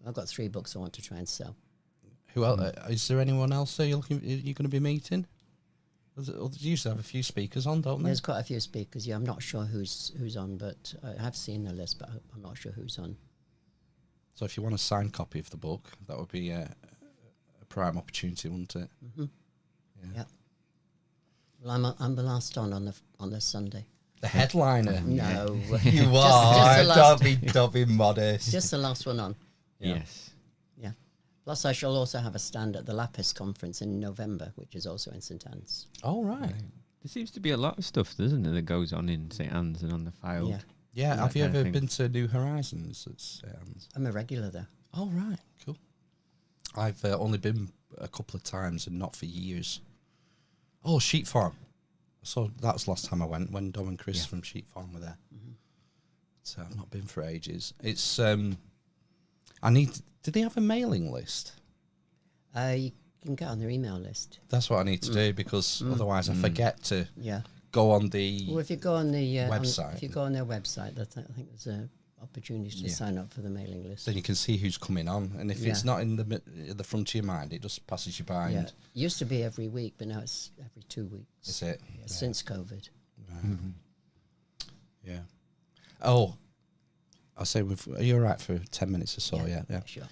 I've got 3 books I want to try and sell. Who else? Is there anyone else that you're going to be meeting? They usually have a few speakers on, don't they? There's quite a few speakers. Yeah, I'm not sure who's on, but I have seen the list, but I'm not sure who's on. So if you want a signed copy of the book, that would be a prime opportunity, wouldn't it? Mm-hmm. Yeah. Well, I'm the last on the Sunday. The headliner. No, You are. Don't be modest. Just the last one on. Yeah. Yes. Yeah. Plus, I shall also have a stand at the Lapis conference in November, which is also in St Anne's. Oh, right. There seems to be a lot of stuff, doesn't there, that goes on in St Anne's and on the Fylde. Yeah. Yeah. That Have you kind of ever thing. been to New Horizons at St Anne's? I'm a regular there. Oh, right. Cool. I've only been a couple of times and not for years. Oh, Sheep Farm. So that was the last time I went, when Dom and Chris from Sheep Farm were there. Mm-hmm. So I've not been for ages. It's do they have a mailing list? You can get on their email list. That's what I need to do, because otherwise I forget to go on the Well, if you go on the website. if you go on their website, I think there's an opportunity to sign up for the mailing list. Then you can see who's coming on, and if it's not in the front of your mind, it just passes you by. Yeah. And It used to be every week, but now it's every 2 weeks. is it? Yeah, since COVID. Right. Mm-hmm. Yeah. Oh, I'll say, are you all right for 10 minutes or so? Yeah. Sure.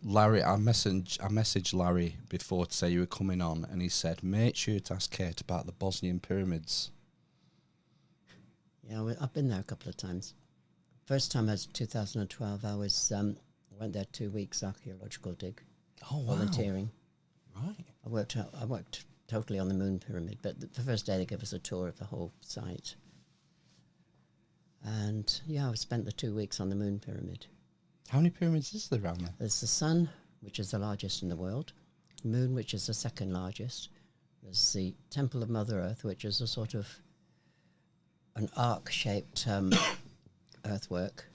Larry, I messaged Larry before to say you were coming on, and he said, make sure to ask Kate about the Bosnian pyramids. Yeah, I've been there a couple of times. First time was 2012. I went there 2 weeks archaeological dig. Oh, wow. Volunteering. Right. I worked totally on the Moon Pyramid. But the first day they gave us a tour of the whole site. And yeah, I spent the 2 weeks on the Moon Pyramid. How many pyramids is there around there? There's the Sun, which is the largest in the world. Moon, which is the second largest. There's the Temple of Mother Earth, which is a sort of an arc-shaped earthwork.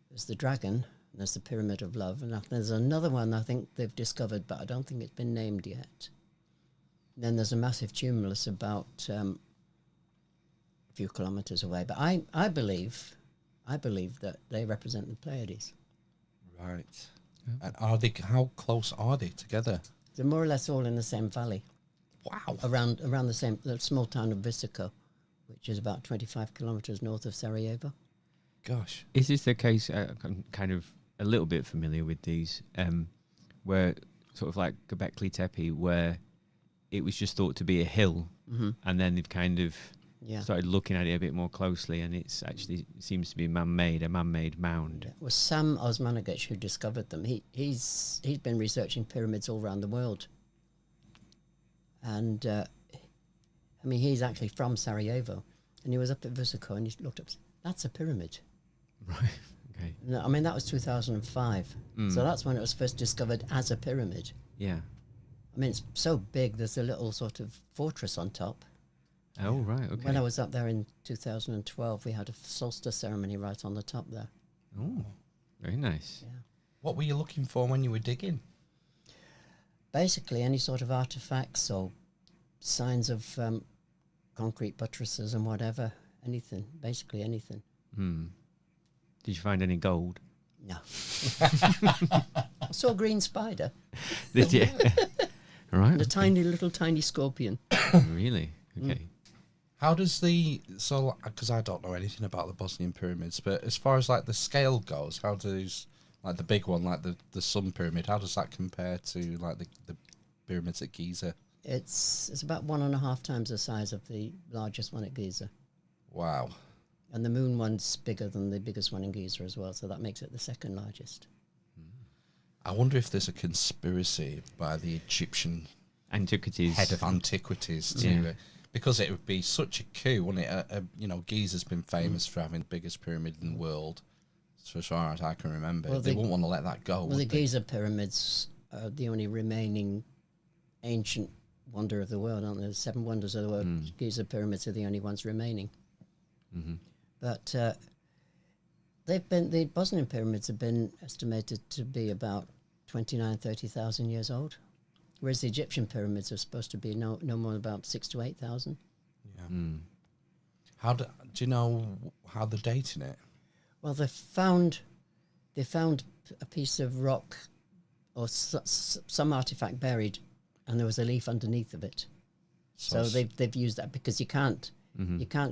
There's the Dragon, and there's the Pyramid of Love, and there's another one I think they've discovered, but I don't think it's been named yet. And then there's a massive tumulus about a few kilometres away. But I believe that they represent the Pleiades. Right. And how close are they together? They're more or less all in the same valley. Wow. Around the small town of Visico, which is about 25 kilometres north of Sarajevo. Gosh. Is this the case? I'm kind of a little bit familiar with these, where sort of like Göbekli Tepe, where it was just thought to be a hill, and then they've kind of started looking at it a bit more closely, and it's actually seems to be a man-made mound. Yeah. It was Sam Osmanagic who discovered them. He's been researching pyramids all around the world, and I mean he's actually from Sarajevo, and he was up at Visico and he looked up. That's a pyramid. Right. Okay. No, I mean that was 2005, so that's when it was first discovered as a pyramid. Yeah. I mean it's so big. There's a little sort of fortress on top. Oh right. Okay. When I was up there in 2012, we had a solstice ceremony right on the top there. Oh, very nice. Yeah. What were you looking for when you were digging? Basically, any sort of artifacts or signs of concrete buttresses and whatever. Anything. Basically anything. Did you find any gold? No. I saw a green spider. Did you? Right. And a tiny scorpion. Really? Okay. How does because I don't know anything about the Bosnian pyramids, but as far as like the scale goes, how does like the big one, like the Sun Pyramid, how does that compare to like the pyramids at Giza? It's about 1.5 times the size of the largest one at Giza. Wow. And the Moon one's bigger than the biggest one in Giza as well, so that makes it the second largest. I wonder if there's a conspiracy by the Egyptian Antiquities. head of antiquities to because it would be such a coup, wouldn't it? Giza's been famous for having the biggest pyramid in the world, as far as I can remember. Well, they wouldn't want to let that go. Well, the would they? Giza pyramids are the only remaining ancient wonder of the world, aren't they? The 7 wonders of the world. Giza pyramids are the only ones remaining. But the Bosnian pyramids have been estimated to be about 30,000 years old, whereas the Egyptian pyramids are supposed to be no more than about 6,000 to 8,000. Yeah. Do you know how they're dating it? Well, they found a piece of rock or some artifact buried, and there was a leaf underneath of it. So they've used that because you can't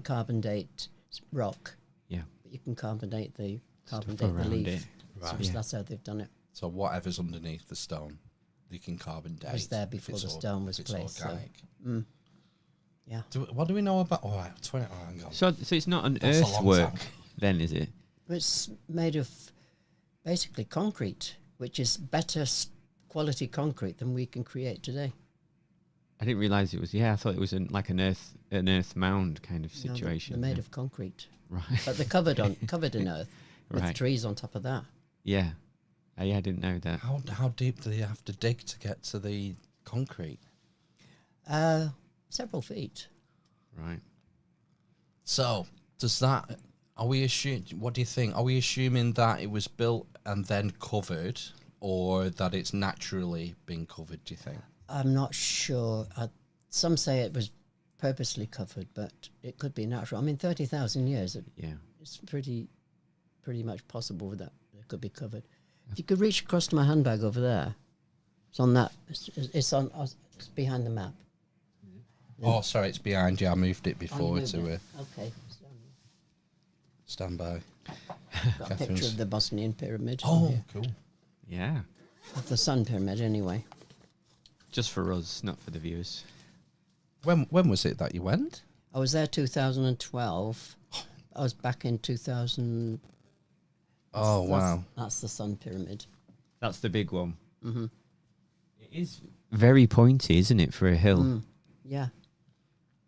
carbon date rock. Yeah. But you can carbon date the around leaf. it. Right. So that's how they've done it. So whatever's underneath the stone, you can carbon date. It was there before the stone was placed. Organic. So, yeah. What do we know about? Hang on. So it's not an That's a long earthwork time. then, is it? It's made of basically concrete, which is better quality concrete than we can create today. I didn't realise it was. Yeah, I thought it was like an earth mound kind of No, situation. they're made of concrete, right. but they're covered in earth with Right. trees on top of that. Yeah. I didn't know that. How deep do they have to dig to get to the concrete? Several feet. Right. So does that? What do you think? Are we assuming that it was built and then covered, or that it's naturally been covered? Do you think? I'm not sure. Some say it was purposely covered, but it could be natural. I mean, 30,000 years. Yeah. It's pretty much possible that it could be covered. If you could reach across to my handbag over there, it's on that. It's behind the map. Oh, sorry, it's behind you. I moved it before moved to it. Okay. stand by. Got a picture of the Bosnian pyramid. Oh, here. cool. Yeah. Of the Sun pyramid, anyway. Just for us, not for the viewers. When was it that you went? I was there 2012. I was back in 2000. Oh, wow. That's the Sun pyramid. That's the big one. Mm-hmm. It is very pointy, isn't it, for a hill? Yeah.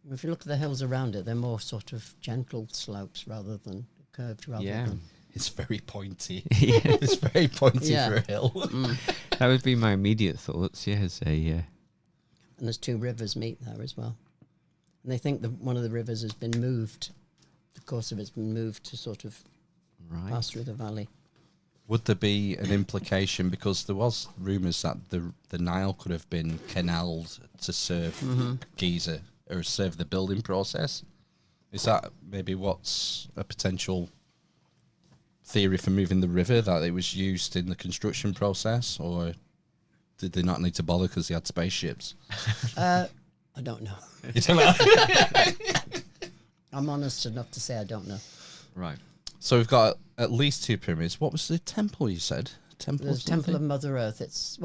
If you look at the hills around it, they're more sort of gentle slopes rather than curved. Than It's very pointy. Yeah. It's very pointy Yeah. for a hill. That would be my immediate thoughts. Yeah, as a And there's 2 rivers meet there as well. And they think that one of the rivers has been moved. The course of it's been moved to sort of pass through the valley. Would there be an implication, because there was rumours that the Nile could have been canalled to serve Giza or serve the building process? Is that maybe what's a potential theory for moving the river, that it was used in the construction process, or did they not need to bother because they had spaceships? I don't know. You don't know? I'm honest enough to say I don't know. right. So we've got at least 2 pyramids. What was the temple you said? Temple. There's Temple of Mother Earth. There's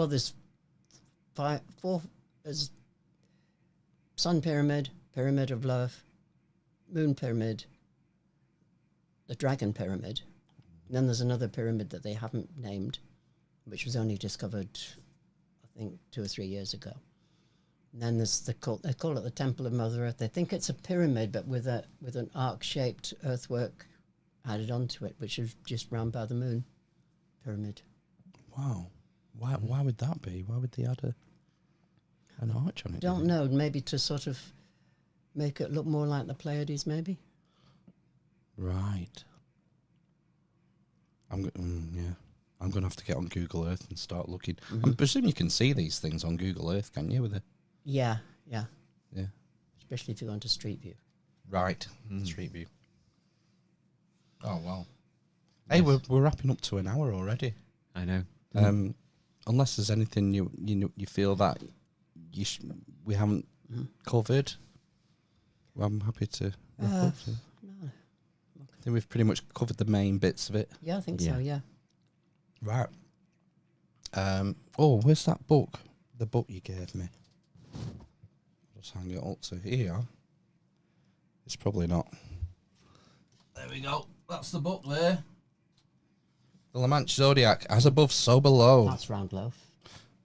4. There's Sun Pyramid, Pyramid of Love, Moon Pyramid, the Dragon Pyramid. And then there's another pyramid that they haven't named, which was only discovered, I think, 2 or 3 years ago. And then there's they call it the Temple of Mother Earth. They think it's a pyramid, but with an arc-shaped earthwork added onto it, which is just round by the moon pyramid. Wow. Why would that be? Why would they add an arch on it? Don't know. Maybe to sort of make it look more like the Pleiades, maybe. Right. I'm going to have to get on Google Earth and start looking. I presume you can see these things on Google Earth, can you? With Yeah. Especially if you go into Street View. Right. Street View. Oh wow. Hey, we're wrapping up to an hour already. I know. Unless there's anything you feel that we haven't covered, well, I'm happy to wrap up. So. No. I think we've pretty much covered the main bits of it. Yeah, I think so, yeah. Right. Where's that book? The book you gave me. Just hang it up to here. It's probably not. There we go. That's the book there. The Lamanche Zodiac, as above, so below. That's round loaf.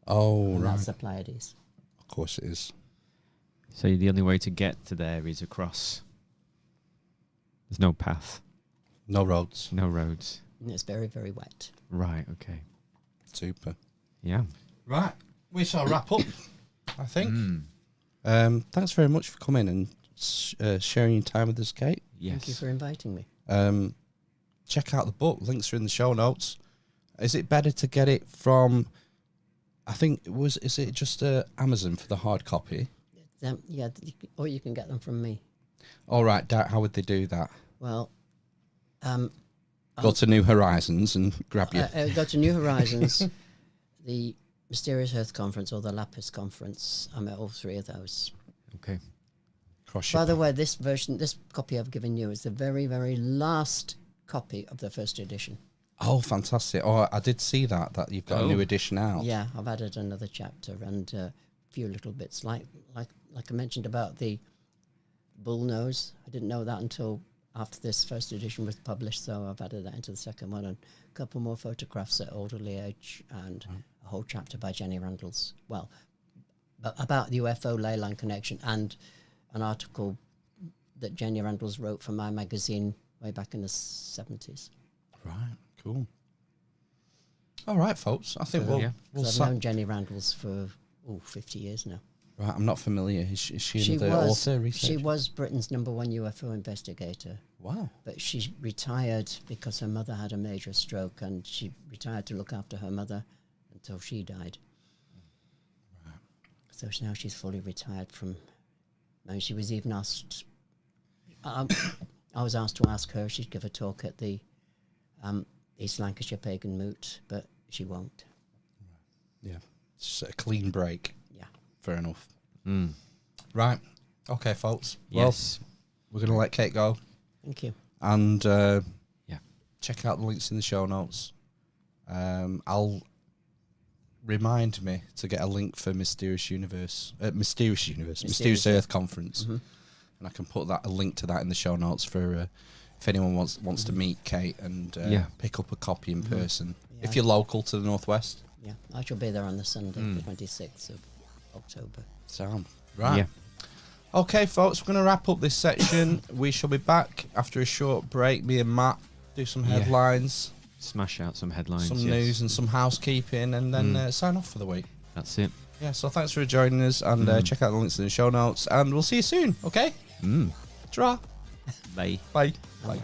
Oh, And right. that's the Pleiades. Of course it is. So the only way to get to there is across. There's no path, No roads. no roads. And it's very, very wet. Right. Okay. Super. Yeah. Right. We shall wrap up, I think. Thanks very much for coming and sharing your time with us, Kate. Yes. Thank you for inviting me. Check out the book. Links are in the show notes. Is it better to get it from, is it just Amazon for the hard copy? Or you can get them from me. All right. How would they do that? Well, Go to New Horizons and grab you. go to New Horizons, the Mysterious Earth Conference or the Lapis Conference. I'm at all 3 of those. Okay. By the way, this copy I've given you is the very, very last copy of the first edition. Oh, fantastic. Oh, I did see that you've got a new edition out. Yeah, I've added another chapter and a few little bits. Like I mentioned about the bull nose. I didn't know that until after this first edition was published, so I've added that into the second one, and a couple more photographs at Alderley Edge, and a whole chapter by Jenny Randall's. Well, about the UFO Leyland connection, and an article that Jenny Randalls wrote for my magazine way back in the 70s. Right, cool. All right, folks. I think we'll I've known Jenny Randalls for 50 years now. Right, I'm not familiar. Is she another author, researcher? She was Britain's #1 UFO investigator. Wow. But she retired because her mother had a major stroke, and she retired to look after her mother until she died. Right. So now she's fully retired from... And she was even asked... I was asked to ask her if she'd give a talk at the East Lancashire Pagan Moot, but she won't. Yeah. It's a clean break. Yeah. Fair enough. Right. Okay, folks. Yes. Well, we're going to let Kate go. Thank you. And check out the links in the show notes. I'll remind me to get a link for Mysterious Earth Conference. Mm-hmm. And I can put a link to that in the show notes for if anyone wants to meet Kate and pick up a copy in person. Yeah. If you're local to the Northwest. Yeah, I shall be there on the Sunday, the 26th of October. Sound. Right. Yeah. Okay, folks, we're going to wrap up this section. We shall be back after a short break. Me and Matt do some headlines, Smash out some headlines, some news, and some housekeeping, and then sign off for the week. That's it. Yeah, so thanks for joining us, and check out the links in the show notes, and we'll see you soon, okay? Ta-ra. Bye. Bye. Bye.